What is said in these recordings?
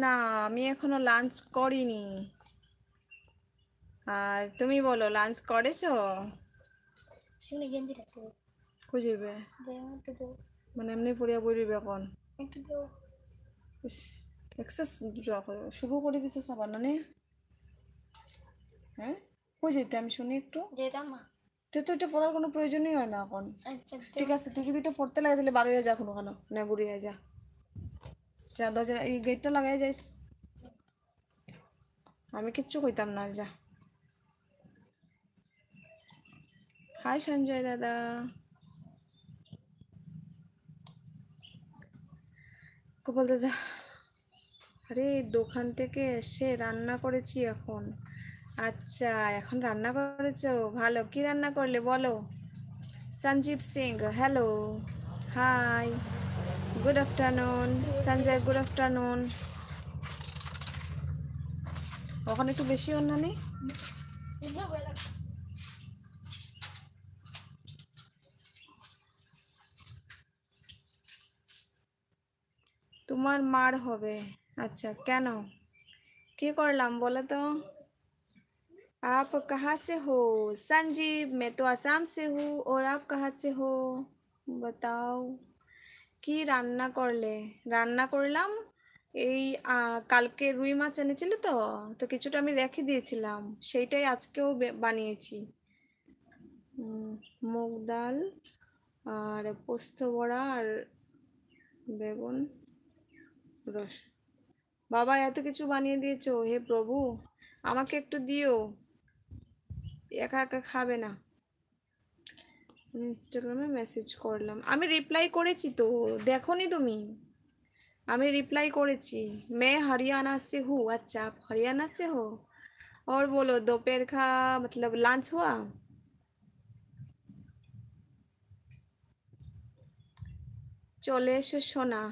না, আমি এখনো লাঞ্চ করিনি। আর তুমি বলো, লাঞ্চ করেছো? শুনে গেঞ্জি আছে খুঁজিবে একটু দেও, মানে এমনি পড়িয়া বলিবে এখন। একটু দেও। ইস, এক্সেস শুভ করে দিছে সাবান না নে? হ্যাঁ, কই যেতে আমি শুনি একটু। যেতাম মা। তো এটা পড়ার কোনো প্রয়োজনই হয় না এখন। আচ্ছা ঠিক দেও। আছে, তুই যদি এটা পড়তে লাগে তাহলে বার হয়ে যা কোনো কেন, না বুড়ি হয়ে যা। যা দরজা এই গেটটা লাগাই যাইস। আমি কিচ্ছু কইতাম না, আর যা। হাই সঞ্জয় দাদা। গোপাল দাদা। আরে দোকান থেকে এসে রান্না করেছি এখন। আচ্ছা, এখন রান্না করেছো, ভালো। কি রান্না করলে বলো? Sanjeev Singh, hello, hi, good afternoon. Sanjay, good afternoon. ওখানে একটু বেশি অন্য নেই? তোমার মার হবে? আচ্ছা, কেন, কি করলাম বলো তো? आप कहाँ से हो? संजीव, मैं तो आसाम से हूँ। और आप कहाँ से हो? बताओ। কি রান্না করলে? রান্না করলাম এই কালকে রুই মাছ এনেছিল তো, তো কিছুটা আমি রেখে দিয়েছিলাম, সেইটাই আজকেও বানিয়েছি। মুগ ডাল আর পোস্ত বড়া আর বেগুন রস। বাবা, এত কিছু বানিয়ে দিয়েছো, হে প্রভু, আমাকে একটু দিও, একা একা খাবে না। ইনস্টাগ্রামে মেসেজ করলাম, আমি রিপ্লাই করেছি তো, দেখোনি তুমি? আমি रिप्लाई করেছি। मैं हरियाणा से हूँ। अच्छा, आप हरियाणा से हो? और बोलो, दोपहर का मतलब लंच हुआ? চলে এসো সোনা।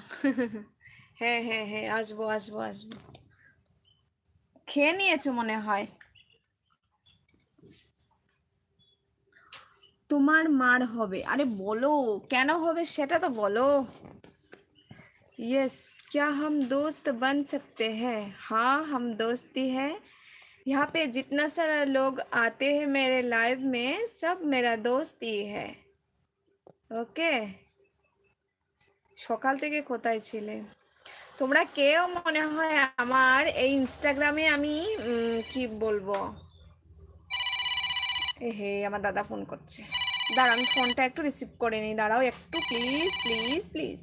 হ্যাঁ হ্যাঁ হ্যাঁ, আসবো আসবো আসবো। খেয়ে নিয়েছো মনে হয়। তোমার মার হবে? আরে বলো, কেন হবে সেটা তো বলো। यस, क्या हम दोस्त बन सकते हैं? हाँ, हम दोस्ती है। यहाँ पे जितना सारा लोग आते हैं मेरे लाइव में, सब मेरा दोस्त ही है। ওকে। সকাল থেকে কোথায় ছিলে? তোমরা কেউ মনে হয় আমার এই ইনস্টাগ্রামে আমি কি বলবো, এ হে, আমার দাদা ফোন করছে। দাঁড়াও, আমি ফোনটা একটু রিসিভ করে নিই, দাঁড়াও একটু, প্লিজ প্লিজ প্লিজ।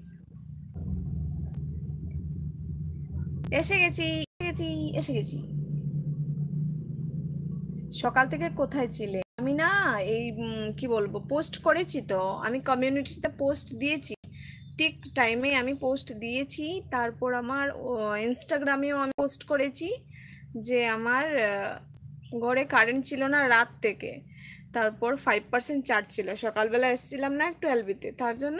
এসে গেছি, এসে গেছি, এসে গেছি। সকাল থেকে কোথায় ছিলে? আমি না এই কি বলবো, পোস্ট করেছি তো, আমি কমিউনিটিতে পোস্ট দিয়েছি, ঠিক টাইমে আমি পোস্ট দিয়েছি। তারপর আমার ইনস্টাগ্রামেও আমি পোস্ট করেছি যে আমার ঘরে কারেন্ট ছিল না রাত থেকে। তারপর 5% চার্জ ছিল, সকালবেলা এসেছিলাম না একটু এলবিতে, তার জন্য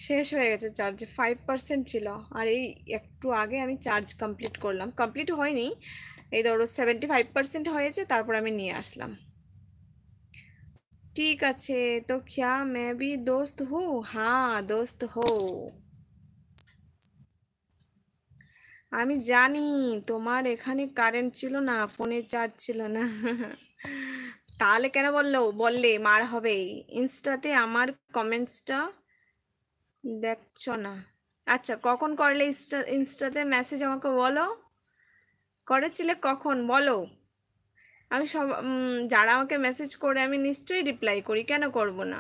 শেষ হয়ে গেছে চার্জ, 5% ছিল। আর এই একটু আগে আমি চার্জ কমপ্লিট করলাম, কমপ্লিট হয়নি, এই ধরো 75% হয়েছে, তারপর আমি নিয়ে আসলাম। ঠিক আছে, তো क्या मैं भी दोस्त हूँ? हाँ, दोस्त हो। আমি জানি তোমার এখানে কারেন্ট ছিল না, ফোনে চার্জ ছিল না। তাহলে কেন বললে মার হবে? ইনস্টাতে আমার কমেন্টসটা দেখছো না? আচ্ছা, কখন করলে ইনস্টাতে মেসেজ আমাকে বলো, করেছিলে কখন বলো? আমি সব যারা আমাকে মেসেজ করে আমি নিশ্চয়ই রিপ্লাই করি, কেন করব না?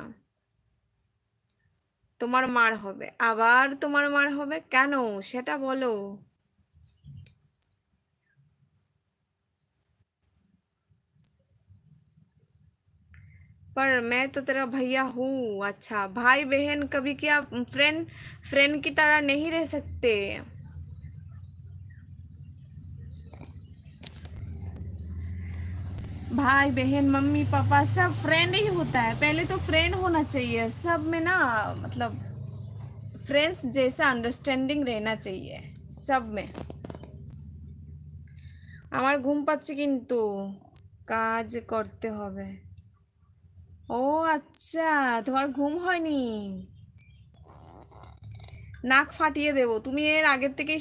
তোমার মার হবে? আবার তোমার মার হবে কেন, সেটা বলো। पर मैं तो तेरा भैया हूँ। अच्छा, भाई बहन कभी क्या फ्रेंड फ्रेंड की तरह नहीं रह सकते? भाई बहन मम्मी पापा सब फ्रेंड ही होता है, पहले तो फ्रेंड होना चाहिए सब में ना, मतलब फ्रेंड्स जैसा अंडरस्टैंडिंग रहना चाहिए सब में। আমার ঘুম পাচ্ছে কিন্তু, কাজ করতে হবে। ও আচ্ছা, তোমার ঘুম হয়নি? নাক ফাটিয়ে দেবো, তুমি এর আগের থেকেই